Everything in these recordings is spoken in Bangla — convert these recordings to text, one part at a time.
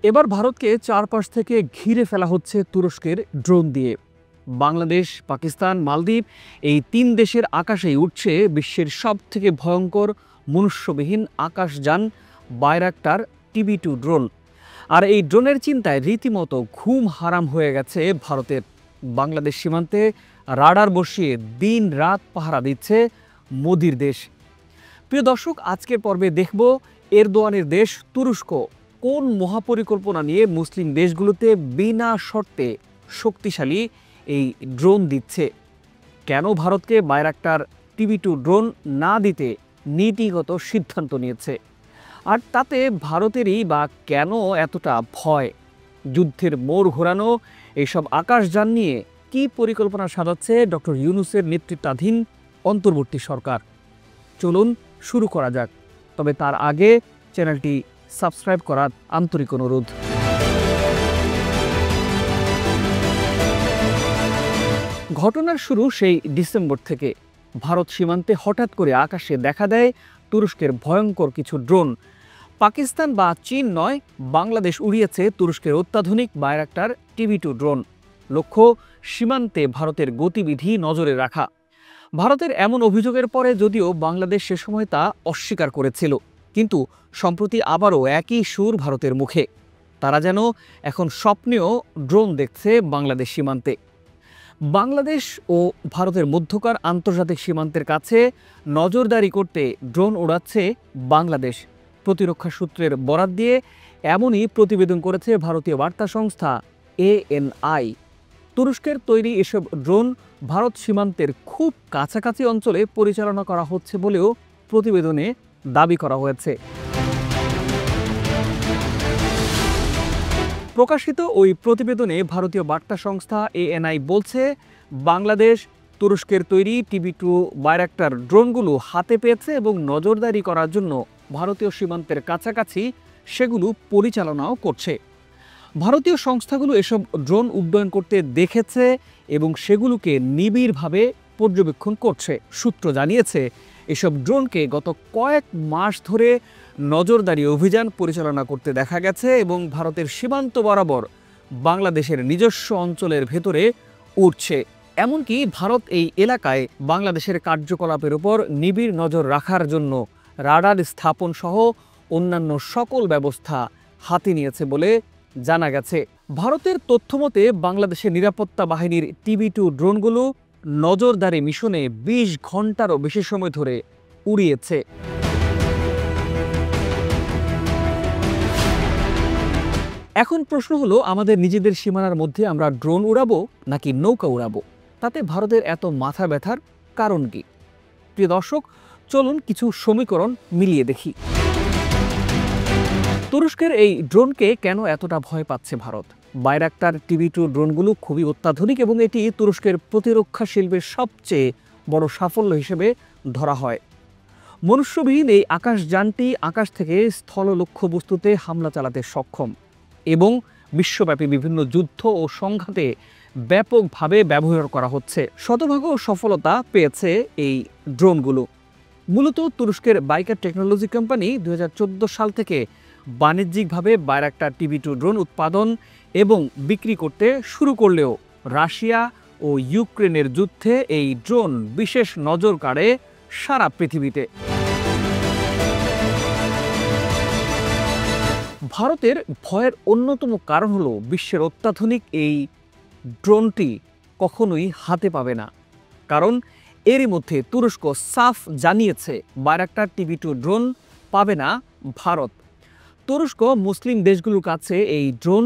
এবার ভারতকে চারপাশ থেকে ঘিরে ফেলা হচ্ছে তুরস্কের ড্রোন দিয়ে। বাংলাদেশ, পাকিস্তান, মালদ্বীপ এই তিন দেশের আকাশেই উঠছে বিশ্বের সবথেকে ভয়ঙ্কর মনুষ্যবিহীন আকাশযান বাইরাক্টার TB2 ড্রোন। আর এই ড্রোনের চিন্তায় রীতিমতো ঘুম হারাম হয়ে গেছে ভারতের। বাংলাদেশ সীমান্তে রাডার বসিয়ে দিন রাত পাহারা দিচ্ছে মোদির দেশ। প্রিয় দর্শক, আজকের পর্বে দেখব এরদোয়ানের দেশ তুরস্ক কোন মহাপরিকল্পনা নিয়ে মুসলিম দেশগুলোতে বিনা শর্তে শক্তিশালী এই ড্রোন দিচ্ছে, কেন ভারতকে বাইরাক্টার TB2 ড্রোন না দিতে নীতিগত সিদ্ধান্ত নিয়েছে, আর তাতে ভারতেরই বা কেন এতটা ভয়। যুদ্ধের মোড় ঘোরানো এইসব আকাশযান নিয়ে কী পরিকল্পনা সাজাচ্ছে ডক্টর ইউনূসের নেতৃত্বাধীন অন্তর্বর্তী সরকার। চলুন শুরু করা যাক, তবে তার আগে চ্যানেলটি সাবস্ক্রাইব করার আন্তরিক অনুরোধ। ঘটনার শুরু সেই ডিসেম্বর থেকে। ভারত সীমান্তে হঠাৎ করে আকাশে দেখা দেয় তুরস্কের ভয়ঙ্কর কিছু ড্রোন। পাকিস্তান বা চীন নয়, বাংলাদেশ উড়িয়েছে তুরস্কের অত্যাধুনিক বাইরাক্টার TB2 ড্রোন। লক্ষ্য সীমান্তে ভারতের গতিবিধি নজরে রাখা। ভারতের এমন অভিযোগের পরে যদিও বাংলাদেশ সে সময় তা অস্বীকার করেছিল, কিন্তু সম্প্রতি আবারও একই সুর ভারতের মুখে। তারা যেন এখন স্বপ্নেও ড্রোন দেখছে বাংলাদেশ সীমান্তে। বাংলাদেশ ও ভারতের মধ্যকার আন্তর্জাতিক সীমান্তের কাছে নজরদারি করতে ড্রোন ওড়াচ্ছে বাংলাদেশ। প্রতিরক্ষা সূত্রের বরাত দিয়ে এমনই প্রতিবেদন করেছে ভারতীয় বার্তা সংস্থা ANI। তুরস্কের তৈরি এসব ড্রোন ভারত সীমান্তের খুব কাছাকাছি অঞ্চলে পরিচালনা করা হচ্ছে বলেও প্রতিবেদনে দাবি করা হয়েছে। প্রকাশিত ওই প্রতিবেদনে ভারতীয় বার্তা সংস্থা ANI বলছে, বাংলাদেশ তুরস্কের তৈরি TB2 বাইরাক্টার ড্রোনগুলো হাতে পেয়েছে এবং নজরদারি করার জন্য ভারতীয় সীমান্তের কাছাকাছি সেগুলো পরিচালনাও করছে। ভারতীয় সংস্থাগুলো এসব ড্রোন উড্ডয়ন করতে দেখেছে এবং সেগুলোকে নিবিড়ভাবে পর্যবেক্ষণ করছে। সূত্র জানিয়েছে, এসব ড্রোনকে গত কয়েক মাস ধরে নজরদারি অভিযান পরিচালনা করতে দেখা গেছে এবং ভারতের সীমান্ত বরাবর বাংলাদেশের নিজস্ব অঞ্চলের ভেতরে উড়ছে। এমনকি ভারত এই এলাকায় বাংলাদেশের কার্যকলাপের উপর নিবিড় নজর রাখার জন্য রাডার স্থাপন সহ অন্যান্য সকল ব্যবস্থা হাতে নিয়েছে বলে জানা গেছে। ভারতের তথ্যমতে বাংলাদেশের নিরাপত্তা বাহিনীর TB2 ড্রোনগুলো নজরদারি মিশনে 20 ঘন্টারও বেশি সময় ধরে উড়িয়েছে। এখন প্রশ্ন হলো, আমাদের নিজেদের সীমানার মধ্যে আমরা ড্রোন উড়াবো নাকি নৌকা উড়াবো? তাতে ভারতের এত মাথা ব্যথার কারণ কি? প্রিয় দর্শক, চলুন কিছু সমীকরণ মিলিয়ে দেখি। তুরস্কের এই ড্রোনকে কেন এতটা ভয় পাচ্ছে ভারত? বাইরাক্টার TB2 ড্রোনগুলো খুবই অত্যাধুনিক এবং এটি তুরস্কের প্রতিরক্ষা শিল্পের সবচেয়ে বড় সাফল্য হিসেবে ধরা হয়। মনুষ্যবিহীন এই আকাশযানটি আকাশ থেকে স্থল লক্ষ্যবস্তুতে হামলা চালাতে সক্ষম এবং বিশ্বব্যাপী বিভিন্ন যুদ্ধ ও সংঘাতে ব্যাপকভাবে ব্যবহার করা হচ্ছে। শতভাগ সফলতা পেয়েছে এই ড্রোনগুলো। মূলত তুরস্কের বাইকার টেকনোলজি কোম্পানি 2014 সাল থেকে বাণিজ্যিকভাবে বাইরাক্টার TB2 ড্রোন উৎপাদন এবং বিক্রি করতে শুরু করলেও রাশিয়া ও ইউক্রেনের যুদ্ধে এই ড্রোন বিশেষ নজর কাড়ে সারা পৃথিবীতে। ভারতের ভয়ের অন্যতম কারণ হলো বিশ্বের অত্যাধুনিক এই ড্রোনটি কখনোই হাতে পাবে না। কারণ এরই মধ্যে তুরস্ক সাফ জানিয়েছে বাইরাক্টার TB2 ড্রোন পাবে না ভারত। তুরস্ক মুসলিম দেশগুলোর কাছে এই ড্রোন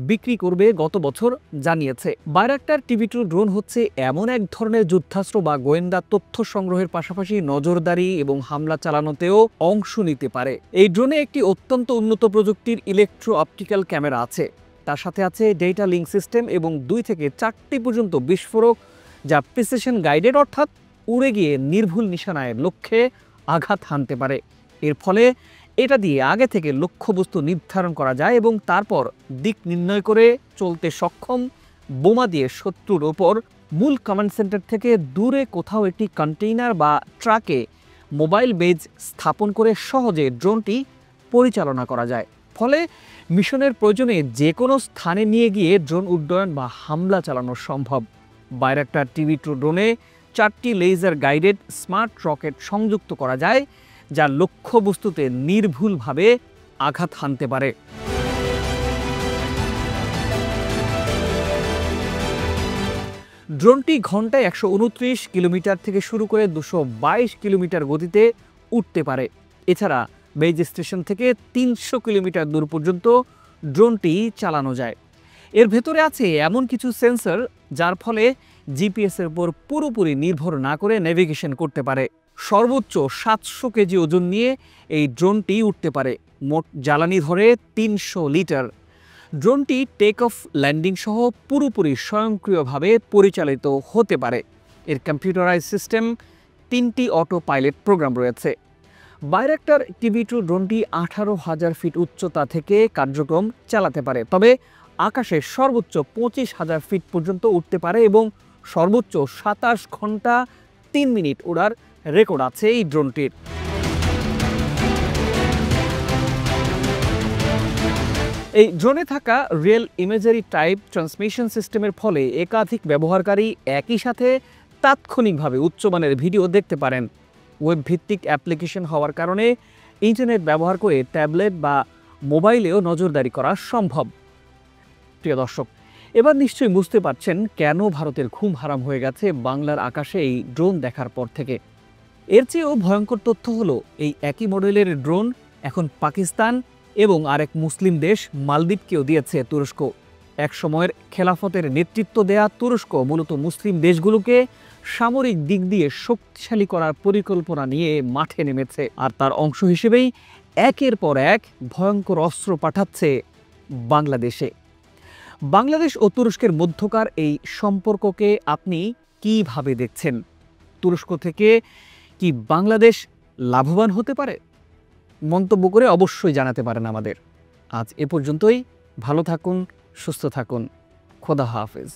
বিক্রি করবে গত বছর জানিয়েছে। বাইরাক্টার TB2 ড্রোন হচ্ছে এমন এক ধরনের যুদ্ধাস্ত্র বা গোয়েন্দা তথ্য সংগ্রহের পাশাপাশি নজরদারি এবং হামলা চালানোতেও অংশ নিতে পারে। এই ড্রোনে একটি অত্যন্ত উন্নত প্রযুক্তির ইলেকট্রো অপটিক্যাল ক্যামেরা আছে। তার সাথে আছে ডেটা লিঙ্ক সিস্টেম এবং 2 থেকে 4টি পর্যন্ত বিস্ফোরক, যা প্রিসিশন গাইডেড, অর্থাৎ উড়ে গিয়ে নির্ভুল নিশানায় লক্ষ্যে আঘাত হানতে পারে। এর ফলে এটা দিয়ে আগে থেকে লক্ষ্যবস্তু নির্ধারণ করা যায় এবং তারপর দিক নির্ণয় করে চলতে সক্ষম। বোমা দিয়ে শত্রুর ওপর মূল কমান্ড সেন্টার থেকে দূরে কোথাও একটি কন্টেইনার বা ট্রাকে মোবাইল বেজ স্থাপন করে সহজে ড্রোনটি পরিচালনা করা যায়। ফলে মিশনের প্রয়োজনে যে কোনো স্থানে নিয়ে গিয়ে ড্রোন উড্ডয়ন বা হামলা চালানো সম্ভব। বাইরাক্টার TB2 ড্রোনে 4টি লেজার গাইডেড স্মার্ট রকেট সংযুক্ত করা যায়, যা লক্ষ্যবস্তুতে নির্ভুলভাবে আঘাত হানতে পারে। ড্রোনটি ঘন্টায় 129 কিলোমিটার থেকে শুরু করে 222 কিলোমিটার গতিতে উঠতে পারে। এছাড়া বেজ স্টেশন থেকে 300 কিলোমিটার দূর পর্যন্ত ড্রোনটি চালানো যায়। এর ভেতরে আছে এমন কিছু সেন্সর যার ফলে জিপিএসের উপর পুরোপুরি নির্ভর না করে নেভিগেশন করতে পারে। সর্বোচ্চ 700 কেজি ওজন নিয়ে এই ড্রোনটি উঠতে পারে। মোট জ্বালানি ধরে 300 লিটার। ড্রোনটি টেক অফ ল্যান্ডিং সহ পুরোপুরি স্বয়ংক্রিয়ভাবে পরিচালিত হতে পারে। এর কম্পিউটারাইজ সিস্টেম, 3টি অটো পাইলট প্রোগ্রাম রয়েছে। বাইরাক্টার TB2 ড্রোনটি 18,000 ফিট উচ্চতা থেকে কার্যক্রম চালাতে পারে, তবে আকাশে সর্বোচ্চ 25,000 ফিট পর্যন্ত উঠতে পারে এবং সর্বোচ্চ 27 ঘন্টা 3 মিনিট ওড়ার রেকর্ড আছে এই ড্রোনটির। এই ড্রোনে থাকা রিয়েল ইমেজারি টাইপ ট্রান্সমিশন সিস্টেমের ফলে একাধিক ব্যবহারকারী একই সাথে তাৎক্ষণিকভাবে উচ্চমানের ভিডিও দেখতে পারেন। ওয়েব ভিত্তিক অ্যাপ্লিকেশন হওয়ার কারণে ইন্টারনেট ব্যবহার করে ট্যাবলেট বা মোবাইলেও নজরদারি করা সম্ভব। প্রিয় দর্শক, এবার নিশ্চয়ই বুঝতে পারছেন কেন ভারতের ঘুম হারাম হয়ে গেছে বাংলার আকাশে এই ড্রোন দেখার পর থেকে। এর চেয়েও ভয়ঙ্কর তথ্য হলো, এই একই মডেলের ড্রোন এখন পাকিস্তান এবং আরেক মুসলিম দেশ মালদ্বীপকেও দিয়েছে তুরস্ক। এক সময়ের খেলাফতের নেতৃত্ব দেয়া তুরস্ক মূলত মুসলিম দেশগুলোকে সামরিক দিক দিয়ে শক্তিশালী করার পরিকল্পনা নিয়ে মাঠে নেমেছে, আর তার অংশ হিসেবেই একের পর এক ভয়ঙ্কর অস্ত্র পাঠাচ্ছে বাংলাদেশে। বাংলাদেশ ও তুরস্কের মধ্যকার এই সম্পর্ককে আপনি কিভাবে দেখছেন? তুরস্ক থেকে কি বাংলাদেশ লাভবান হতে পারে? মন্তব্য করে অবশ্যই জানাতে পারেন আমাদের। আজ এ পর্যন্তই। ভালো থাকুন, সুস্থ থাকুন। খোদা হাফেজ।